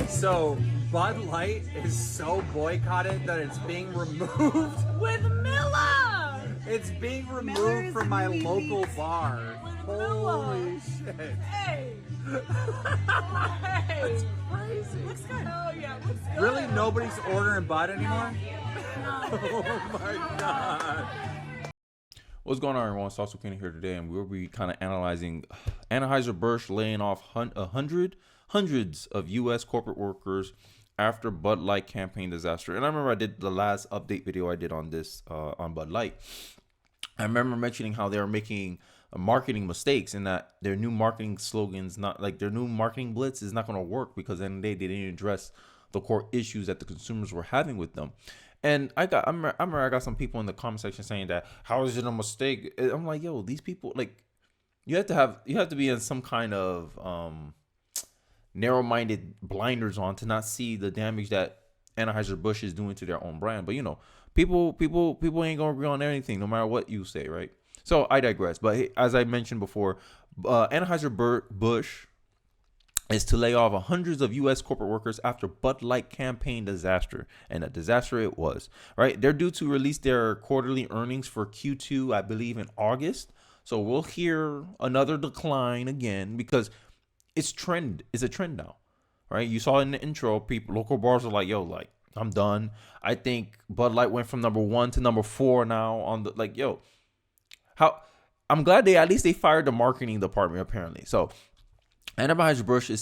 So Bud Light is so boycotted that it's being removed. With Miller! It's being Miller's removed from my really local beats bar. with Holy Miller. shit. Hey! Hey! That's crazy. Looks good. Oh, yeah, looks good. Really, nobody's ordering Bud anymore? No. Oh my god. What's going on, everyone? Sauce Kenny here today, and we'll be kind of analyzing Anheuser Busch laying off hundreds of U.S. corporate workers after Bud Light campaign disaster. And I remember I did the last update video I did on this on Bud Light. I remember mentioning how they were making marketing mistakes and that their new marketing slogans, not like their new marketing blitz, is not going to work because at the end of the day they didn't address the core issues that the consumers were having with them. And I remember I got some people in the comment section saying that, how is it a mistake? I'm like, yo, these people, like, you have to be in some kind of narrow-minded blinders on to not see the damage that Anheuser Busch is doing to their own brand. But you know, people ain't gonna agree on anything, no matter what you say, right? So I digress. But hey, as I mentioned before, Anheuser Busch is to lay off hundreds of U.S. corporate workers after Bud Light campaign disaster, and a disaster it was. Right, they're due to release their quarterly earnings for Q2, I believe, in August. So we'll hear another decline again because it's a trend now, right? You saw in the intro, people, local bars are like, yo, like, I'm done. I think Bud Light went from number 1 to number 4 now on the, like, yo, how, I'm glad they fired the marketing department apparently. So Anheuser Busch is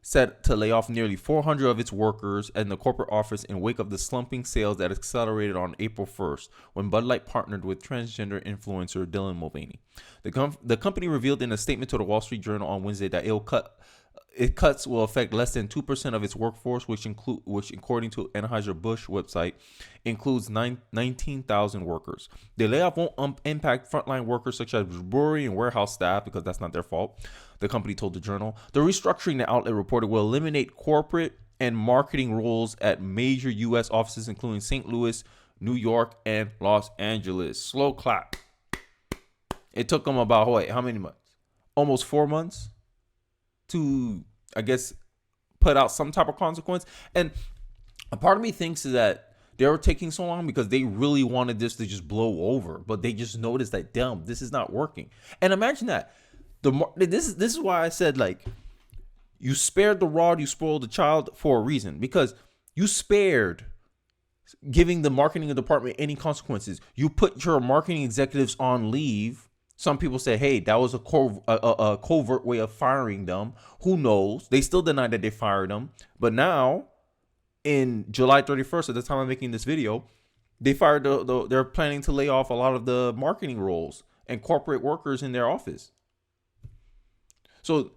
set to lay off nearly 400 of its workers in the corporate office in wake of the slumping sales that accelerated on April 1st when Bud Light partnered with transgender influencer Dylan Mulvaney. The company revealed in a statement to the Wall Street Journal on Wednesday that its cuts will affect less than 2% of its workforce, which according to Anheuser Busch website includes 19,000 workers. The layoff won't impact frontline workers such as brewery and warehouse staff because that's not their fault, the company told the Journal. The restructuring, the outlet reported, will eliminate corporate and marketing roles at major U.S. offices including St. Louis, New York, and Los Angeles. Slow clap. It took them about, how many months? Almost 4 months to, I guess, put out some type of consequence. And a part of me thinks that they were taking so long because they really wanted this to just blow over, but they just noticed that, damn, this is not working. And imagine that. This is why I said, like, you spared the rod, you spoiled the child for a reason, because you spared giving the marketing department any consequences. You put your marketing executives on leave. Some people say, hey, that was a covert way of firing them. Who knows? They still deny that they fired them. But now, in July 31st, at the time I'm making this video, they fired they're planning to lay off a lot of the marketing roles and corporate workers in their office. So,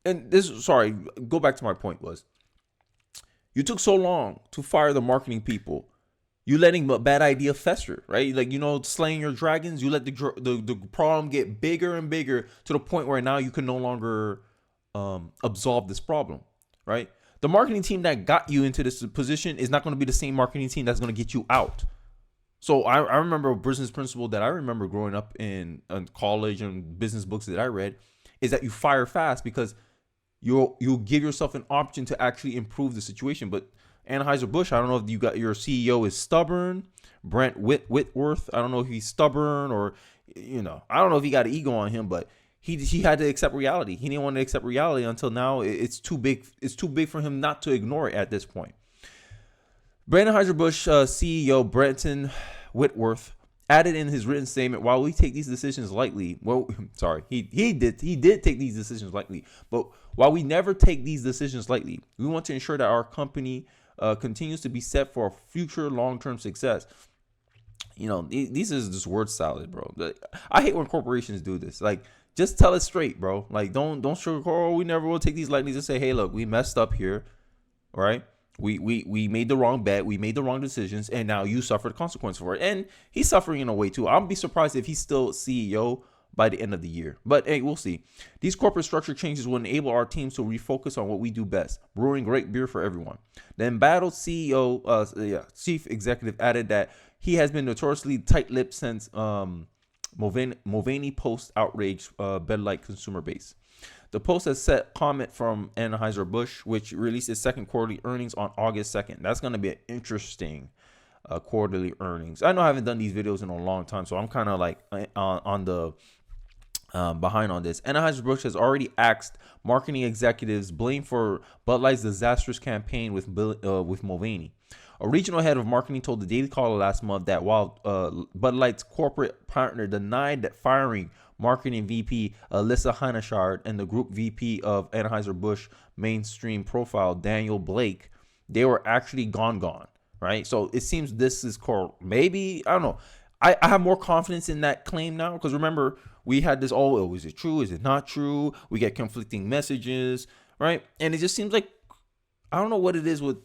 go back to my point was, you took so long to fire the marketing people. You letting a bad idea fester, right? Like, you know, slaying your dragons. You let the problem get bigger and bigger to the point where now you can no longer absolve this problem, right? The marketing team that got you into this position is not going to be the same marketing team that's going to get you out. So I remember a business principle that I remember growing up in college and business books that I read is that you fire fast because you'll give yourself an option to actually improve the situation. But Anheuser Busch, I don't know if you got your CEO is stubborn, Brent Whitworth. I don't know if he's stubborn or, you know, I don't know if he got an ego on him, but he had to accept reality. He didn't want to accept reality until now. It's too big. It's too big for him not to ignore it at this point. Anheuser Busch CEO Brenton Whitworth added in his written statement, while we take these decisions lightly, he did take these decisions lightly, but while we never take these decisions lightly, we want to ensure that our company continues to be set for future long-term success. You know, these is just word salad, bro. I hate when corporations do this. Like, just tell it straight, bro. Like, don't sugarcoat. Oh, we never will take these lightly. Just say, hey, look, we messed up here, all right? We made the wrong bet. We made the wrong decisions, and now you suffer the consequence for it. And he's suffering in a way too. I'll be surprised if he's still CEO by the end of the year. But hey, we'll see. These corporate structure changes will enable our teams to refocus on what we do best: brewing great beer for everyone. The embattled chief executive added that he has been notoriously tight-lipped since Mulvaney post outrage Bud Light consumer base. The post has set comment from Anheuser Busch, which released its second quarterly earnings on August 2nd. That's going to be an interesting quarterly earnings. I know I haven't done these videos in a long time, so I'm kind of like on the behind on this. Anheuser Busch has already asked marketing executives blamed for Bud Light's disastrous campaign with Mulvaney. A regional head of marketing told the Daily Caller last month that while Bud Light's corporate partner denied that firing marketing VP Alyssa Heinachard and the group VP of Anheuser Busch mainstream profile Daniel Blake, they were actually gone. Right? So it seems this is maybe, I don't know. I have more confidence in that claim now because remember, we had this, is it true? Is it not true? We get conflicting messages, right? And it just seems like, I don't know what it is with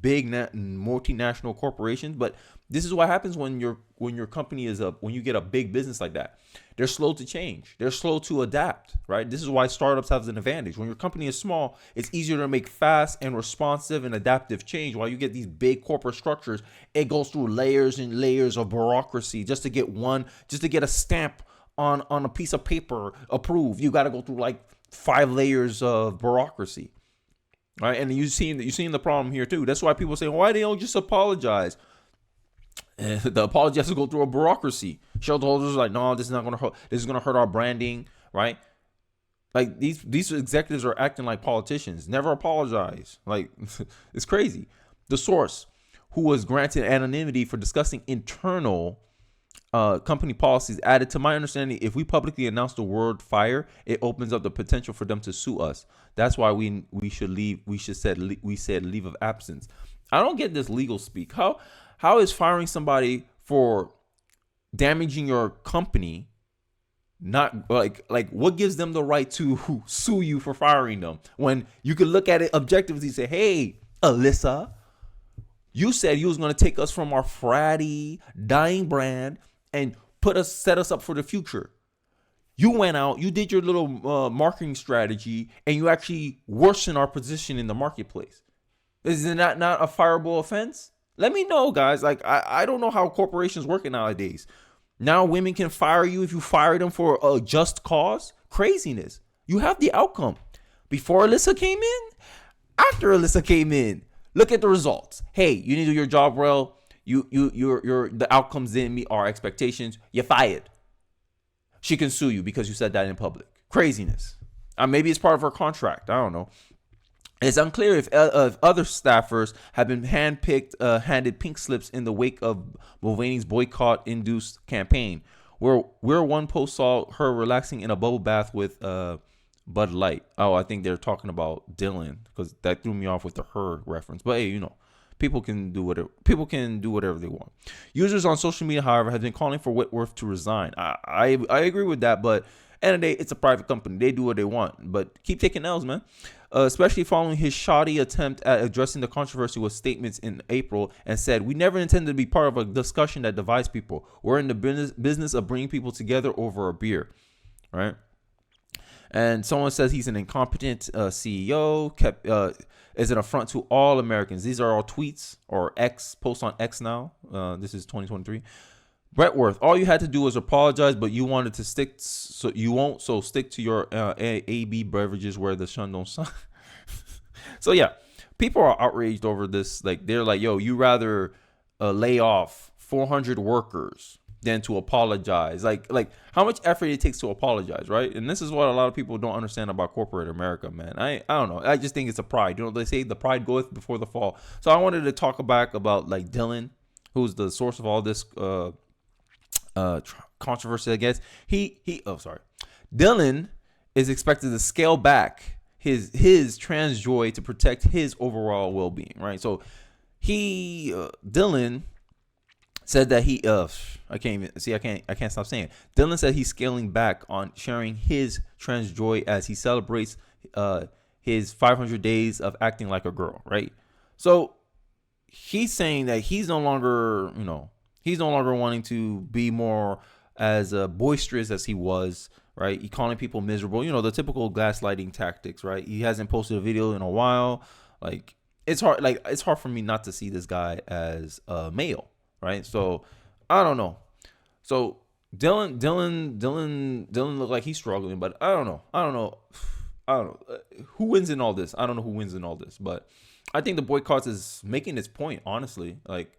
big multinational corporations, but this is what happens when your company when you get a big business like that. They're slow to change. They're slow to adapt, right? This is why startups have an advantage. When your company is small, it's easier to make fast and responsive and adaptive change. While you get these big corporate structures, it goes through layers and layers of bureaucracy just to get a stamp on a piece of paper approved. You got to go through like 5 layers of bureaucracy. Right, and you've seen the problem here too. That's why people say, why they don't just apologize? And the apology has to go through a bureaucracy. Shareholders are like, no, this is not going to hurt. This is going to hurt our branding, right? Like these executives are acting like politicians. Never apologize. Like it's crazy. The source, who was granted anonymity for discussing internal company policies, added, to my understanding, if we publicly announce the word fire, it opens up the potential for them to sue us. That's why we should leave. We said leave of absence. I don't get this legal speak. How is firing somebody for damaging your company not like what gives them the right to sue you for firing them when you can look at it objectively and say, hey, Alyssa, you said you was going to take us from our fratty dying brand and set us up for the future. You went out, you did your little marketing strategy, and you actually worsened our position in the marketplace. Is it not a fireable offense? Let me know, guys. Like, I don't know how corporations working nowadays. Now women can fire you if you fire them for a just cause. Craziness. You have the outcome. Before Alyssa came in, after Alyssa came in. Look at the results. Hey, you didn't do your job well. The outcomes didn't meet our expectations. You're fired. She can sue you because you said that in public. Craziness. Maybe it's part of her contract. I don't know. It's unclear if other staffers have been handed pink slips in the wake of Mulvaney's boycott-induced campaign, where one post saw her relaxing in a bubble bath with Bud Light. Oh, I think they're talking about Dylan because that threw me off with the her reference. But hey, people can do whatever they want. Users on social media, however, have been calling for Whitworth to resign. I agree with that, but end of the day, it's a private company. They do what they want, but keep taking L's, man. Especially following his shoddy attempt at addressing the controversy with statements in April and said, we never intended to be part of a discussion that divides people. We're in the business of bringing people together over a beer, right? And someone says he's an incompetent CEO, is an affront to all Americans. These are all tweets or posts on X now. This is 2023. Whitworth, all you had to do was apologize, but you wanted to stick, so you won't. So stick to your AB beverages where the sun don't shine. So yeah, people are outraged over this. Like they're like, yo, you rather lay off 400 workers than to apologize. Like how much effort it takes to apologize, right? And this is what a lot of people don't understand about corporate America, man. I don't know. I just think it's a pride. They say the pride goeth before the fall. So I wanted to talk back about like Dylan, who's the source of all this controversy, I guess. Dylan is expected to scale back his trans joy to protect his overall well-being, right? So Dylan said that I can't stop saying it. Dylan said he's scaling back on sharing his trans joy as he celebrates his 500 days of acting like a girl, right? So he's saying that he's no longer wanting to be more as boisterous as he was, right? He calling people miserable, the typical gaslighting tactics, right? He hasn't posted a video in a while. Like it's hard for me not to see this guy as a male, right? So I don't know. So Dylan looked like he's struggling, but I don't know. I don't know who wins in all this. I don't know who wins in all this, but I think the boycotts is making its point. Honestly, like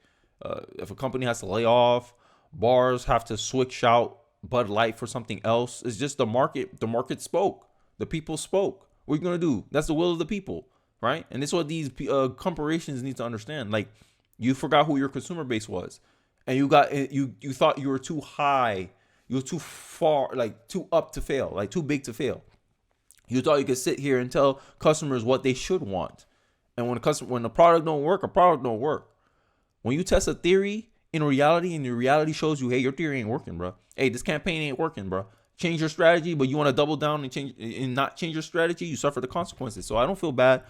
if a company has to lay off, bars have to switch out Bud Light for something else. It's just the market. The market spoke. The people spoke. What are you gonna do? That's the will of the people, right? And this is what these corporations need to understand. Like, you forgot who your consumer base was, and you thought you were too high, you were too far, like too up to fail, like too big to fail. You thought you could sit here and tell customers what they should want, and when the product don't work, a product don't work. When you test a theory in reality, and the reality shows you, hey, your theory ain't working, bro. Hey, this campaign ain't working, bro. Change your strategy, but you want to double down and not change your strategy, you suffer the consequences. So I don't feel bad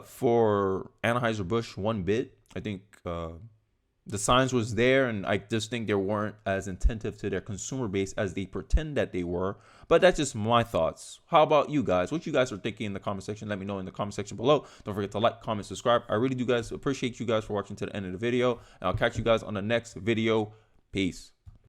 for Anheuser Busch one bit. I think the signs was there, and I just think they weren't as attentive to their consumer base as they pretend that they were. But that's just my thoughts. How about you guys? What you guys are thinking in the comment section? Let me know in the comment section below. Don't forget to like, comment, subscribe. I really do guys appreciate you guys for watching to the end of the video, and I'll catch you guys on the next video. Peace.